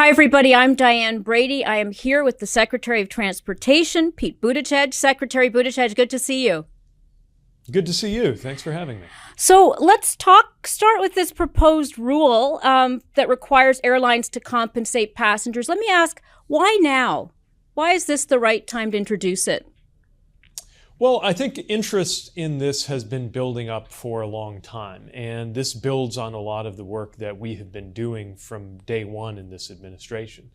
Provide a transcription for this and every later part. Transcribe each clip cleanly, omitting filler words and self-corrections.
Hi, everybody. I'm Diane Brady. I am here with the Secretary of Transportation, Pete Buttigieg. Secretary Buttigieg, good to see you. Good to see you. Thanks for having me. So let's start with this proposed rule that requires airlines to compensate passengers. Let me ask, why now? Why is this the right time to introduce it? Well, I think interest in this has been building up for a long time, and this builds on a lot of the work that we have been doing from day one in this administration.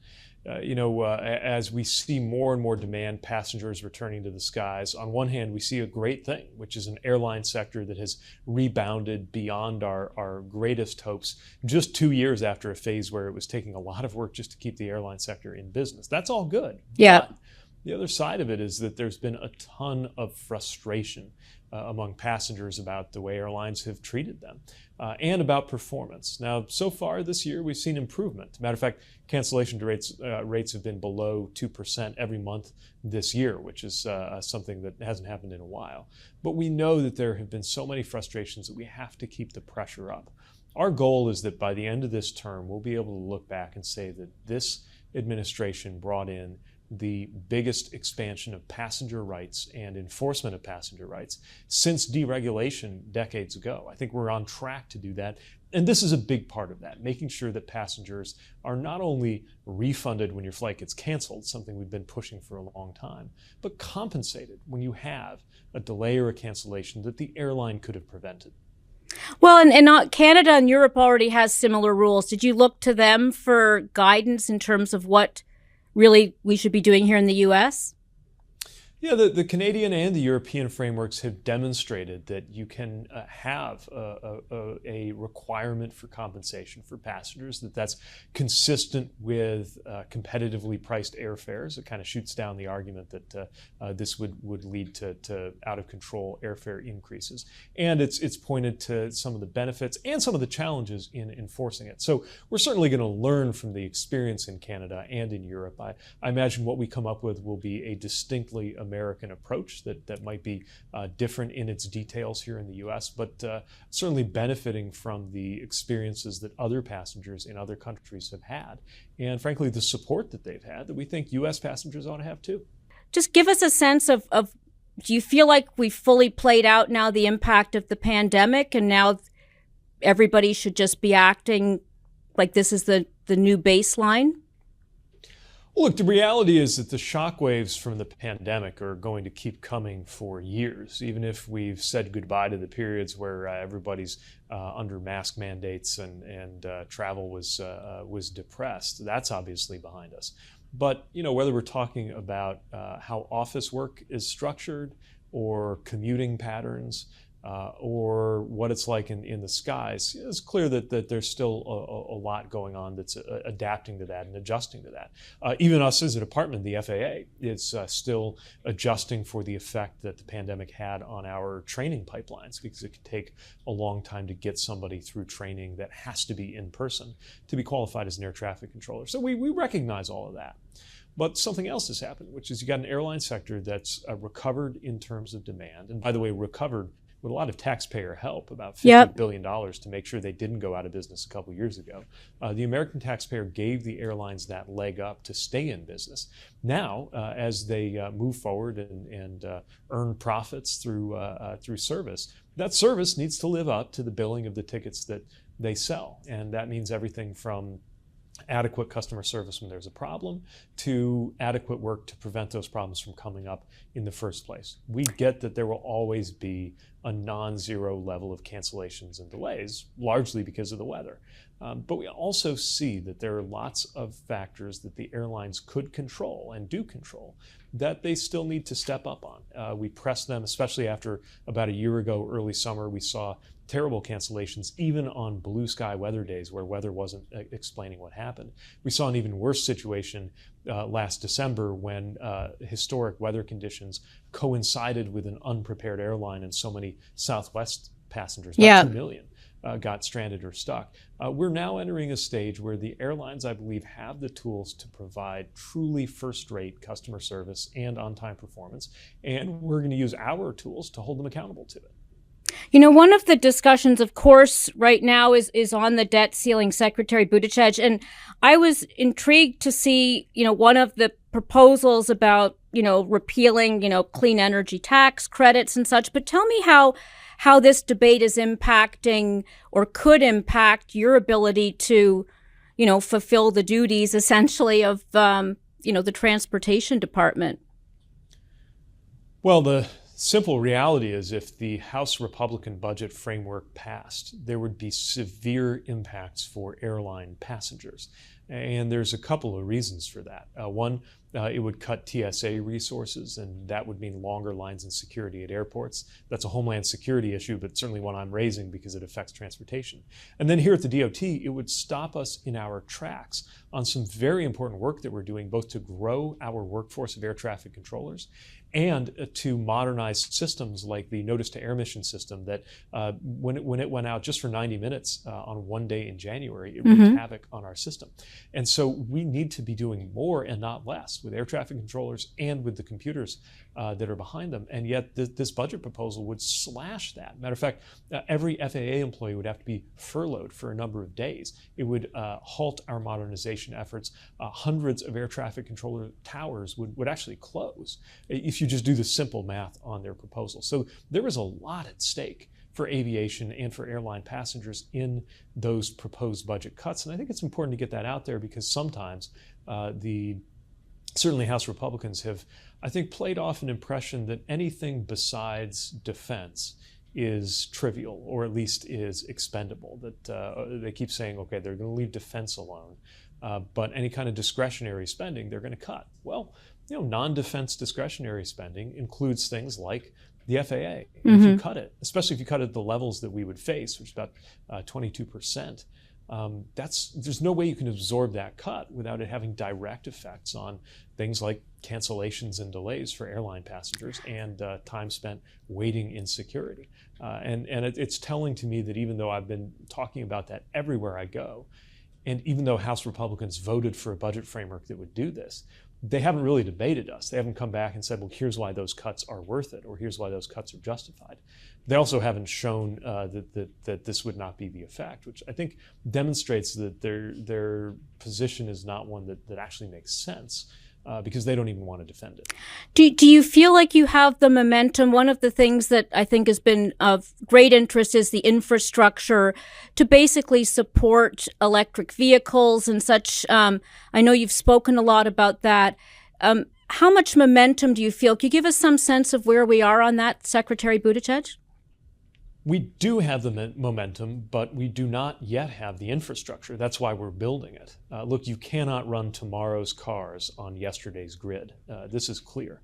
As we see more and more demand, passengers returning to the skies, on one hand, we see a great thing, which is an airline sector that has rebounded beyond our greatest hopes just 2 years after a phase where it was taking a lot of work just to keep the airline sector in business. That's all good. Yeah. But the other side of it is that there's been a ton of frustration among passengers about the way airlines have treated them and about performance. Now, so far this year, we've seen improvement. Matter of fact, cancellation rates have been below 2% every month this year, which is something that hasn't happened in a while. But we know that there have been so many frustrations that we have to keep the pressure up. Our goal is that by the end of this term, we'll be able to look back and say that this administration brought in the biggest expansion of passenger rights and enforcement of passenger rights since deregulation decades ago. I think we're on track to do that. And this is a big part of that, making sure that passengers are not only refunded when your flight gets canceled, something we've been pushing for a long time, but compensated when you have a delay or a cancellation that the airline could have prevented. Well, and Canada and Europe already has similar rules. Did you look to them for guidance in terms of what really we should be doing here in the U.S.? Yeah, the Canadian and the European frameworks have demonstrated that you can have a requirement for compensation for passengers, that's consistent with competitively priced airfares. It kind of shoots down the argument that this would lead to out-of-control airfare increases. And it's pointed to some of the benefits and some of the challenges in enforcing it. So we're certainly going to learn from the experience in Canada and in Europe. I imagine what we come up with will be a distinctly American approach that might be different in its details here in the U.S., but certainly benefiting from the experiences that other passengers in other countries have had, and frankly, the support that they've had that we think U.S. passengers ought to have too. Just give us a sense of do you feel like we've fully played out now the impact of the pandemic, and now everybody should just be acting like this is the new baseline? Look, the reality is that the shockwaves from the pandemic are going to keep coming for years, even if we've said goodbye to the periods where everybody's under mask mandates and travel was depressed. That's obviously behind us. But whether we're talking about how office work is structured or commuting patterns, or what it's like in the skies, it's clear that there's still a lot going on that's adapting to that and adjusting to that. Even us as a department, the FAA, is still adjusting for the effect that the pandemic had on our training pipelines, because it can take a long time to get somebody through training that has to be in person to be qualified as an air traffic controller. So we recognize all of that. But something else has happened, which is you got an airline sector that's recovered in terms of demand. And by the way, recovered with a lot of taxpayer help, about $50 billion to make sure they didn't go out of business a couple years ago. The American taxpayer gave the airlines that leg up to stay in business. Now, as they move forward and earn profits through service, that service needs to live up to the billing of the tickets that they sell. And that means everything from adequate customer service when there's a problem to adequate work to prevent those problems from coming up in the first place. We get that there will always be a non-zero level of cancellations and delays, largely because of the weather. But we also see that there are lots of factors that the airlines could control and do control that they still need to step up on. We press them, especially after about a year ago, early summer, we saw terrible cancellations, even on blue sky weather days where weather wasn't explaining what happened. We saw an even worse situation last December when historic weather conditions coincided with an unprepared airline, and so many Southwest passengers, about 2 million, got stranded or stuck. We're now entering a stage where the airlines, I believe, have the tools to provide truly first-rate customer service and on-time performance, and we're going to use our tools to hold them accountable to it. One of the discussions, of course, right now is on the debt ceiling, Secretary Buttigieg. And I was intrigued to see, one of the proposals about, repealing, clean energy tax credits and such. But tell me how this debate is impacting or could impact your ability to, fulfill the duties essentially of, the Transportation Department. Well, the simple reality is if the House Republican budget framework passed, there would be severe impacts for airline passengers. And there's a couple of reasons for that. One, it would cut TSA resources, and that would mean longer lines in security at airports. That's a Homeland Security issue, but certainly one I'm raising because it affects transportation. And then here at the DOT, it would stop us in our tracks on some very important work that we're doing, both to grow our workforce of air traffic controllers and to modernize systems like the notice to air mission system that when it went out just for 90 minutes on one day in January, it wreaked havoc on our system. And so we need to be doing more and not less with air traffic controllers and with the computers that are behind them. And yet this budget proposal would slash that. Matter of fact, every FAA employee would have to be furloughed for a number of days. It would halt our modernization efforts. Hundreds of air traffic controller towers would actually close if you just do the simple math on their proposal. So there is a lot at stake for aviation and for airline passengers in those proposed budget cuts. And I think it's important to get that out there because sometimes certainly House Republicans have, I think, played off an impression that anything besides defense is trivial or at least is expendable, that they keep saying, okay, they're going to leave defense alone, but any kind of discretionary spending they're going to cut. Well, non-defense discretionary spending includes things like the FAA. If you cut it, especially if you cut it at the levels that we would face, which is about 22%, there's no way you can absorb that cut without it having direct effects on things like cancellations and delays for airline passengers and time spent waiting in security. And it's telling to me that even though I've been talking about that everywhere I go, and even though House Republicans voted for a budget framework that would do this, they haven't really debated us. They haven't come back and said, well, here's why those cuts are worth it, or here's why those cuts are justified. They also haven't shown that this would not be the effect, which I think demonstrates that their position is not one that actually makes sense. Because they don't even want to defend it. Do you feel like you have the momentum? One of the things that I think has been of great interest is the infrastructure to basically support electric vehicles and such. I know you've spoken a lot about that. How much momentum do you feel? Can you give us some sense of where we are on that, Secretary Buttigieg? We do have the momentum, but we do not yet have the infrastructure. That's why we're building it. Look, you cannot run tomorrow's cars on yesterday's grid. This is clear.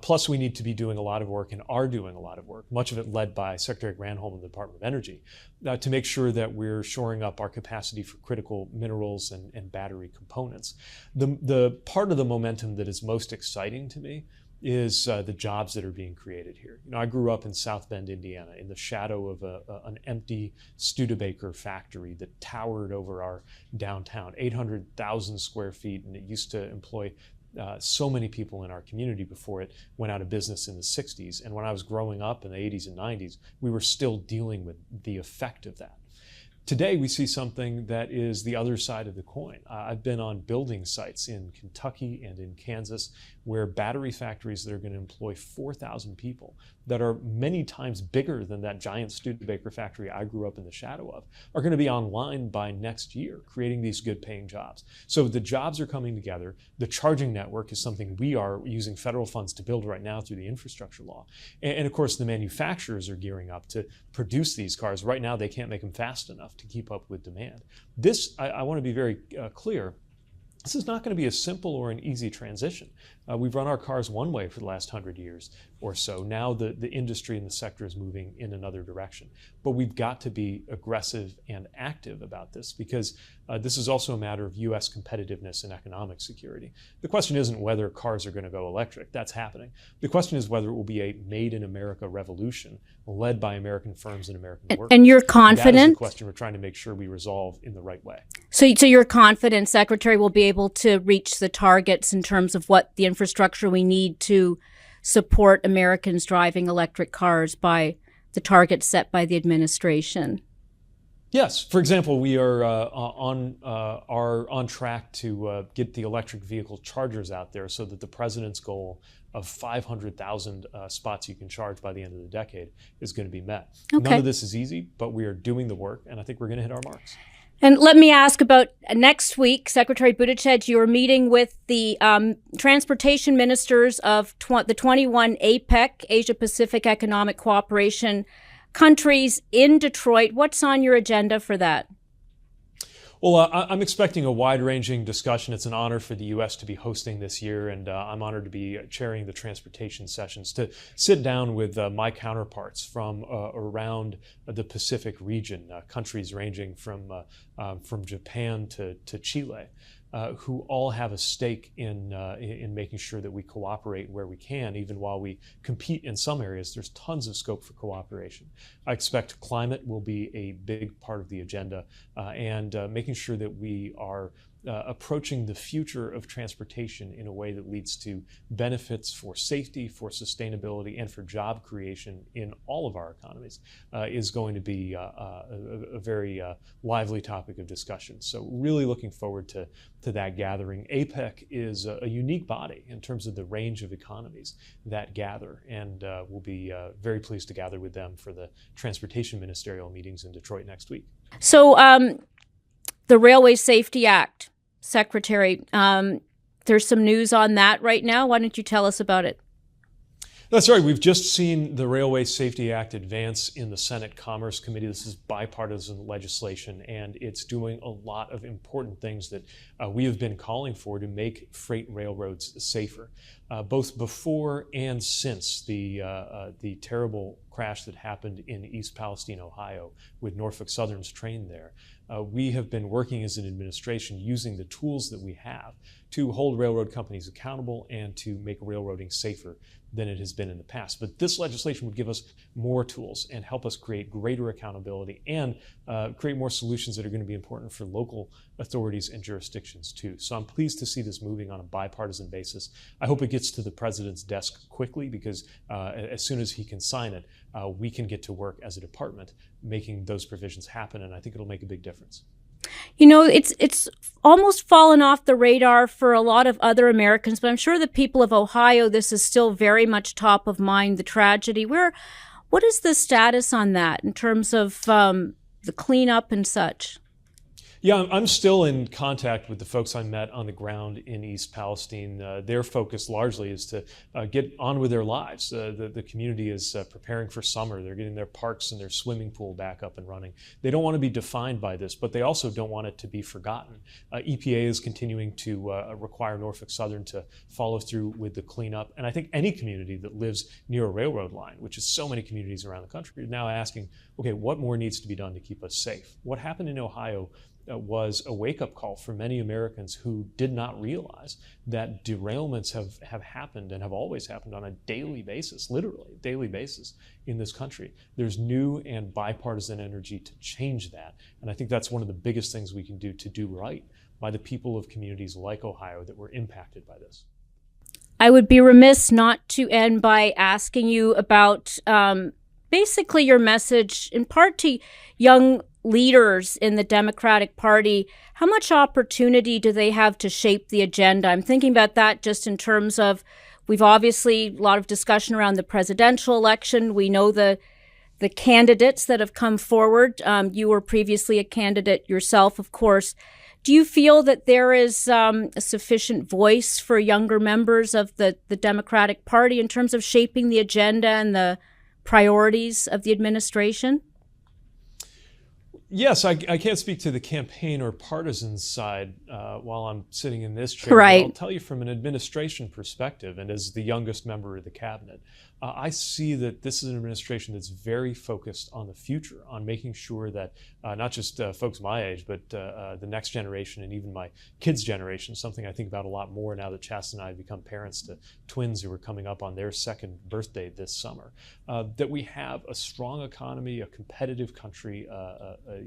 Plus, we need to be doing a lot of work and are doing a lot of work, much of it led by Secretary Granholm in the Department of Energy, to make sure that we're shoring up our capacity for critical minerals and battery components. The part of the momentum that is most exciting to me is the jobs that are being created here. I grew up in South Bend, Indiana, in the shadow of an empty Studebaker factory that towered over our downtown, 800,000 square feet, and it used to employ so many people in our community before it went out of business in the 60s. And when I was growing up in the 80s and 90s, we were still dealing with the effect of that. Today, we see something that is the other side of the coin. I've been on building sites in Kentucky and in Kansas where battery factories that are going to employ 4,000 people that are many times bigger than that giant Studebaker factory I grew up in the shadow of are going to be online by next year, creating these good paying jobs. So the jobs are coming together. The charging network is something we are using federal funds to build right now through the infrastructure law. And of course, the manufacturers are gearing up to produce these cars. Right now, they can't make them fast enough to keep up with demand. This, I want to be very clear, this is not going to be a simple or an easy transition. We've run our cars one way for the last 100 years or so. Now the industry and the sector is moving in another direction. But we've got to be aggressive and active about this because this is also a matter of U.S. competitiveness and economic security. The question isn't whether cars are going to go electric. That's happening. The question is whether it will be a made in America revolution led by American firms and American workers. And you're confident? That is the question we're trying to make sure we resolve in the right way. So you're confident Secretary will be able to reach the targets in terms of what the infrastructure we need to support Americans driving electric cars by the targets set by the administration? Yes. For example, we are on track to get the electric vehicle chargers out there so that the president's goal of 500,000 spots you can charge by the end of the decade is going to be met. Okay. None of this is easy, but we are doing the work, and I think we're going to hit our marks. And let me ask about next week, Secretary Buttigieg, you are meeting with the transportation ministers of the 21 APEC, Asia-Pacific Economic Cooperation countries in Detroit. What's on your agenda for that? Well, I'm expecting a wide-ranging discussion. It's an honor for the U.S. to be hosting this year, and I'm honored to be chairing the transportation sessions, to sit down with my counterparts from around the Pacific region, countries ranging from Japan to Chile, who all have a stake in making sure that we cooperate where we can, even while we compete in some areas. There's tons of scope for cooperation. I expect climate will be a big part of the agenda, and making sure that we are approaching the future of transportation in a way that leads to benefits for safety, for sustainability, and for job creation in all of our economies is going to be a very lively topic of discussion. So really looking forward to that gathering. APEC is a unique body in terms of the range of economies that gather, and we'll be very pleased to gather with them for the transportation ministerial meetings in Detroit next week. So the Railway Safety Act, Secretary, there's some news on that right now. Why don't you tell us about it? That's right. We've just seen the Railway Safety Act advance in the Senate Commerce Committee. This is bipartisan legislation, and it's doing a lot of important things that we have been calling for to make freight railroads safer. Both before and since the terrible crash that happened in East Palestine, Ohio, with Norfolk Southern's train there, we have been working as an administration using the tools that we have to hold railroad companies accountable and to make railroading safer than it has been in the past. But this legislation would give us more tools and help us create greater accountability and create more solutions that are going to be important for local authorities and jurisdictions too. So I'm pleased to see this moving on a bipartisan basis. I hope it gets to the president's desk quickly, because as soon as he can sign it, we can get to work as a department making those provisions happen, and I think it'll make a big difference. You know, it's almost fallen off the radar for a lot of other Americans, but I'm sure the people of Ohio, this is still very much top of mind, the tragedy. What is the status on that in terms of the cleanup and such? Yeah, I'm still in contact with the folks I met on the ground in East Palestine. Their focus largely is to get on with their lives. The community is preparing for summer. They're getting their parks and their swimming pool back up and running. They don't want to be defined by this, but they also don't want it to be forgotten. EPA is continuing to require Norfolk Southern to follow through with the cleanup. And I think any community that lives near a railroad line, which is so many communities around the country, are now asking, okay, what more needs to be done to keep us safe? What happened in Ohio was a wake-up call for many Americans who did not realize that derailments have happened and have always happened on a daily basis, literally daily basis in this country. There's new and bipartisan energy to change that, and I think that's one of the biggest things we can do to do right by the people of communities like Ohio that were impacted by this. I would be remiss not to end by asking you about basically your message, in part to young leaders in the Democratic Party. How much opportunity do they have to shape the agenda? I'm thinking about that just in terms of, we've obviously a lot of discussion around the presidential election. We know the candidates that have come forward. You were previously a candidate yourself, of course. Do you feel that there is a sufficient voice for younger members of the Democratic Party in terms of shaping the agenda and the priorities of the administration? Yes, I can't speak to the campaign or partisan side while I'm sitting in this chair. Right. But I'll tell you from an administration perspective, and as the youngest member of the cabinet, I see that this is an administration that's very focused on the future, on making sure that not just folks my age, but the next generation and even my kids' generation, something I think about a lot more now that Chastity and I have become parents to twins who are coming up on their second birthday this summer, that we have a strong economy, a competitive country,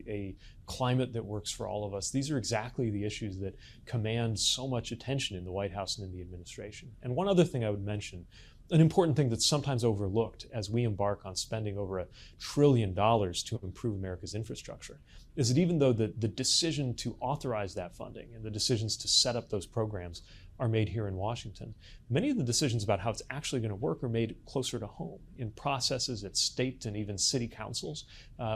a climate that works for all of us. These are exactly the issues that command so much attention in the White House and in the administration. And one other thing I would mention An important thing that's sometimes overlooked as we embark on spending over $1 trillion to improve America's infrastructure is that even though the decision to authorize that funding and the decisions to set up those programs are made here in Washington, many of the decisions about how it's actually going to work are made closer to home in processes at state and even city councils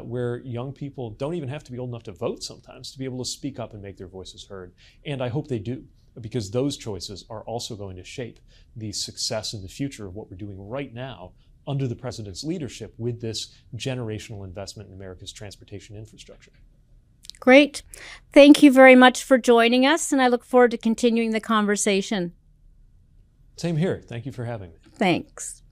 where young people don't even have to be old enough to vote sometimes to be able to speak up and make their voices heard. And I hope they do, because those choices are also going to shape the success in the future of what we're doing right now under the president's leadership with this generational investment in America's transportation infrastructure. Great. Thank you very much for joining us, and I look forward to continuing the conversation. Same here. Thank you for having me. Thanks.